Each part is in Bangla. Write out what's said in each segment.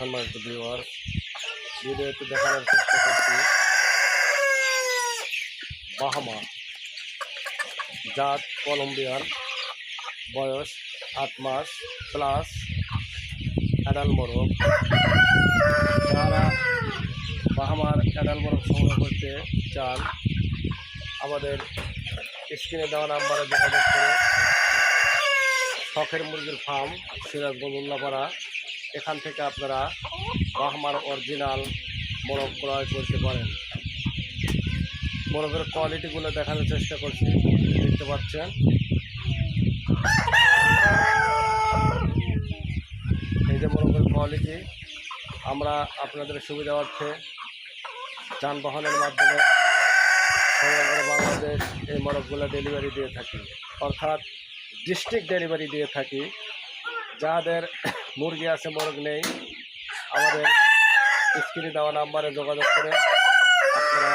সম্মানিত ভিউয়ার, ভিডিওতে দেখানোর চেষ্টা করছি বাহামা জাত কলম্বিয়ান, বয়স 8 মাস প্লাস, অ্যাডাল্ট মোরগ। যারা বাহামার অ্যাডাল্ট মোরগ সংগ্রহ করতে চান আমাদের স্ক্রিনে দেওয়া নাম্বারে যোগাযোগ করে শখের মুরগির ফার্ম সিরাজগঞ্জ উল্লাপাড়া, এখান থেকে আপনারা বাহামার অরিজিনাল মোরগ ক্রয় করতে পারেন। মোরগের কোয়ালিটিগুলো দেখানোর চেষ্টা করছি, দেখতে পাচ্ছেন। এই যে মোরগের কোয়ালিটি, আমরা আপনাদের সুবিধার্থে যানবাহনের মাধ্যমে সমগ্র বাংলাদেশ এই মোরগগুলো ডেলিভারি দিয়ে থাকি, অর্থাৎ ডিস্ট্রিক্ট ডেলিভারি দিয়ে থাকি। যাদের মুরগি আছে মোরগ নেই, আমাদের স্ক্রিনে দেওয়া নাম্বারে যোগাযোগ করে আপনারা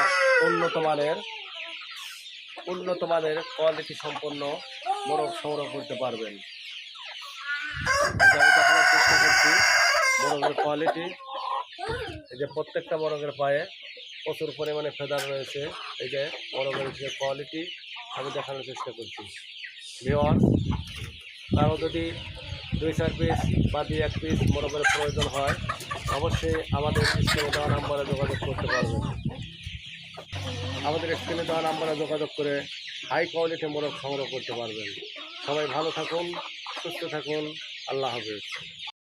উন্নত মানের কোয়ালিটি সম্পন্ন মোরগ সংগ্রহ করতে পারবেন। আমি দেখানোর চেষ্টা করছি মোরগের কোয়ালিটি। এই যে প্রত্যেকটা মোরগের পায়ে প্রচুর পরিমাণে ফেদার রয়েছে। এই যে মোরগের যে কোয়ালিটি আমি দেখানোর চেষ্টা করছি। ভিউয়ার্স, কারো যদি 2-4 পিস বা 2-1 পিস মোরগের প্রয়োজন হয় অবশ্যই আমাদের স্ক্রিনে দেওয়া নাম্বারে যোগাযোগ করতে পারবেন। আমাদের স্ক্রিনে দেওয়া নাম্বারে যোগাযোগ করে হাই কোয়ালিটি মোরগ সংগ্রহ করতে পারবেন। সবাই ভালো থাকুন, সুস্থ থাকুন। আল্লাহ হাফেজ।